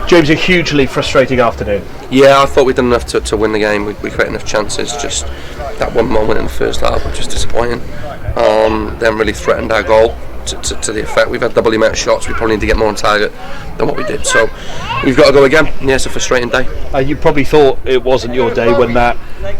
James, a hugely frustrating afternoon. Yeah, I thought we'd done enough to win the game. We created enough chances. Just that one moment in the first half was just disappointing. Then really threatened our goal to the effect. We've had double the amount of shots. We probably need to get more on target than what we did. So we've got to go again. Yeah, it's a frustrating day. You probably thought it wasn't your day when that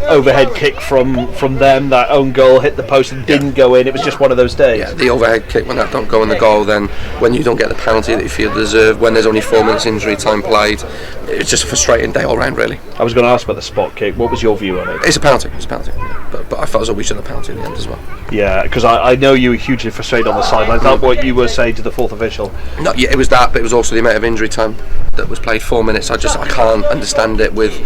overhead kick from them, that own goal, hit the post and didn't go in. It was just one of those days. Yeah, the overhead kick, when that don't go in the goal, then when you don't get the penalty that you feel deserved, when there's only 4 minutes injury time played, it's just a frustrating day all round, really. I was going to ask about the spot kick. What was your view on it? It's a penalty. But I felt as though we should have penalty in the end as well. Yeah, because I know you were hugely frustrated on the sideline. Is that what you were saying to the fourth official? No, yeah, it was that, but it was also the amount of injury time that was played. 4 minutes. I can't understand it. With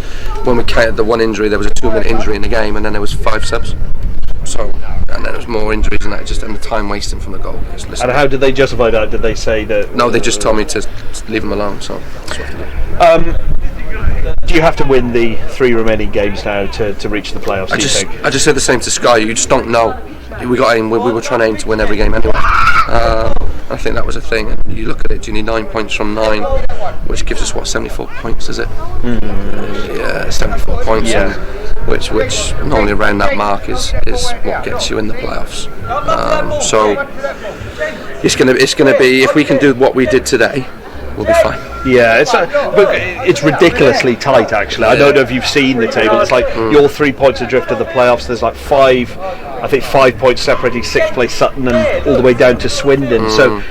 when we counted the one injury, there was a 2-minute injury in the game, and then there was 5 subs. So, and then there was more injuries and that, and the time wasting from the goal. And how did they justify that? Did they say that? No, they just told me to leave them alone. So that's what I did. Do you have to win the 3 remaining games now to reach the playoffs? I just said the same to Sky. You just don't know. We were trying to aim to win every game anyway. I think that was a thing. And you look at it, do you need 9 points from 9, which gives us 74 points, is it? Yeah, 74 points. Yeah. Which normally around that mark is what gets you in the playoffs. So it's gonna be, if we can do what we did today, we'll be fine. Yeah, but it's ridiculously tight actually. I don't know if you've seen the table. It's like you're 3 points adrift of the playoffs. There's like 5 points separating 6th place Sutton and all the way down to Swindon. So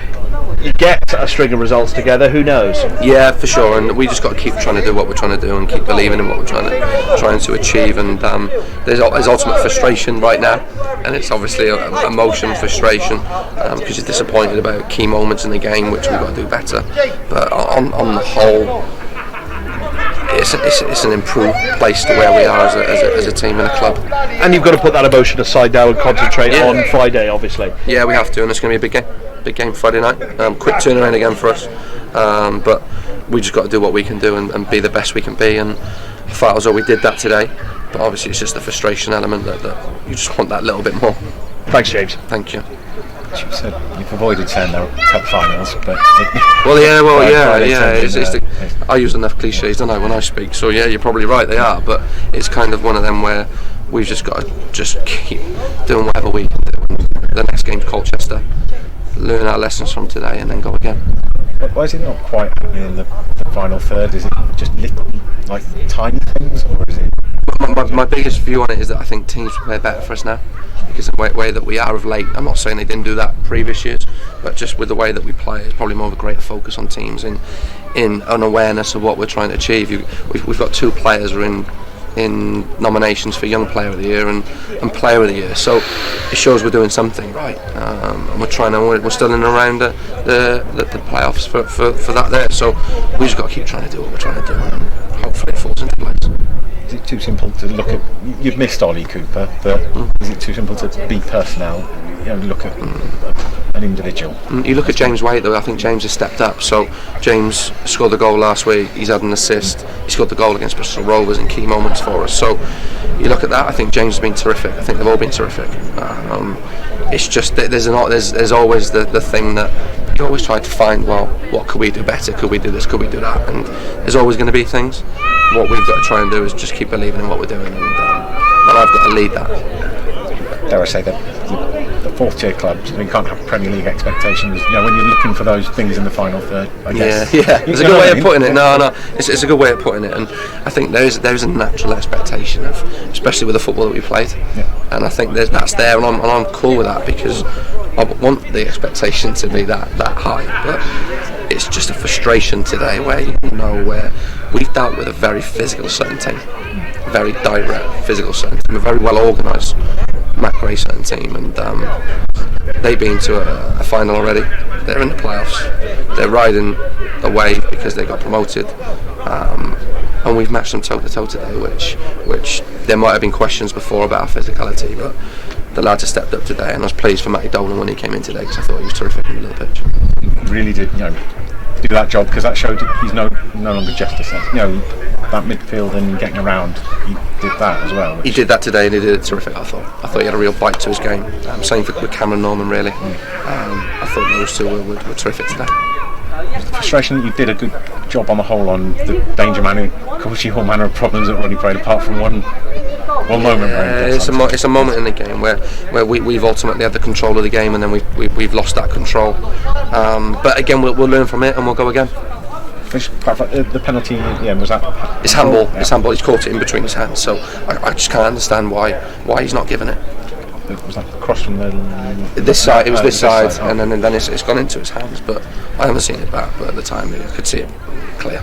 you get a string of results together. Who knows? Yeah, for sure. And we just got to keep trying to do what we're trying to do and keep believing in what we're trying to achieve. And there's ultimate frustration right now, and it's obviously emotion, frustration, because you're disappointed about key moments in the game, which we've got to do better. But on the whole, it's an improved place to where we are as a team and a club. And you've got to put that emotion aside now and concentrate on Friday, obviously. Yeah, we have to, and it's going to be a big game. Big game Friday night. Quick turnaround again for us. But we just got to do what we can do and be the best we can be. And I felt as though we did that today. But obviously, it's just the frustration element that you just want that little bit more. Thanks, James. Thank you. You said you've avoided saying they're cup finals, but I use enough cliches, don't I, when I speak? So yeah, you're probably right, they are. But it's kind of one of them where we've just got to just keep doing whatever we can do. And the next game's Colchester. Learn our lessons from today and then go again. Why is it not quite happening in the final third? Is it just little, like tiny things, or is it? My biggest view on it is that I think teams play better for us now, because the way that we are of late. I'm not saying they didn't do that previous years, but just with the way that we play, it's probably more of a greater focus on teams in an awareness of what we're trying to achieve. We've got 2 players who are in nominations for Young Player of the Year and Player of the Year, so it shows we're doing something right, and we're still in and around the playoffs for that there, so we just got to keep trying to do what we're trying to do, and hopefully it falls into place. Is it too simple to look at? You've missed Ollie Cooper, but is it too simple to be personnel? Look at an individual. You look at James Waite though. I think James has stepped up. So James scored the goal last week. He's had an assist. He scored the goal against Bristol Rovers in key moments for us. So you look at that. I think James has been terrific. I think they've all been terrific. It's just that there's always the thing that you always try to find. Well, what could we do better? Could we do this? Could we do that? And there's always going to be things. What we've got to try and do is just keep believing in what we're doing, and I've got to lead that. Dare I say that the 4th tier clubs, you can't have Premier League expectations. When you're looking for those things in the final third, I guess. Yeah. It's a good way of putting it. No, it's a good way of putting it, and I think there is a natural expectation of, especially with the football that we played, and I think that's there, and I'm cool with that, because I want the expectation to be that high, but it's just a frustration today where where we've dealt with a very physical Sutton team, very direct physical Sutton team, a very well organised Matt Gray Sutton team, and they've been to a final already. They're in the playoffs. They're riding a wave because they got promoted, and we've matched them toe to toe today, which there might have been questions before about our physicality, but the lads have stepped up today, and I was pleased for Matthew.owen when he came in today, because I thought he was terrific in the middle of the pitch. Really did, do that job, because that showed he's no longer just a centre. That midfield and getting around, he did that as well. He did that today, and he did it terrific. I thought he had a real bite to his game. Same with Cameron Norman, really. I thought those two were terrific today. Was the frustration that you did a good job on the whole on the danger man who caused you all manner of problems at Rodney Parade, apart from one moment? It's a moment in the game where we've ultimately had the control of the game, and then we've lost that control. But again, we'll learn from it and we'll go again. The penalty, was that? It's handball. Yeah. It's handball. He's caught it in between his hands, so I just can't understand why he's not giving it. Was that across from this side? It was this side, and then it's gone into his hands. But I haven't seen it back. But at the time, I could see it clear.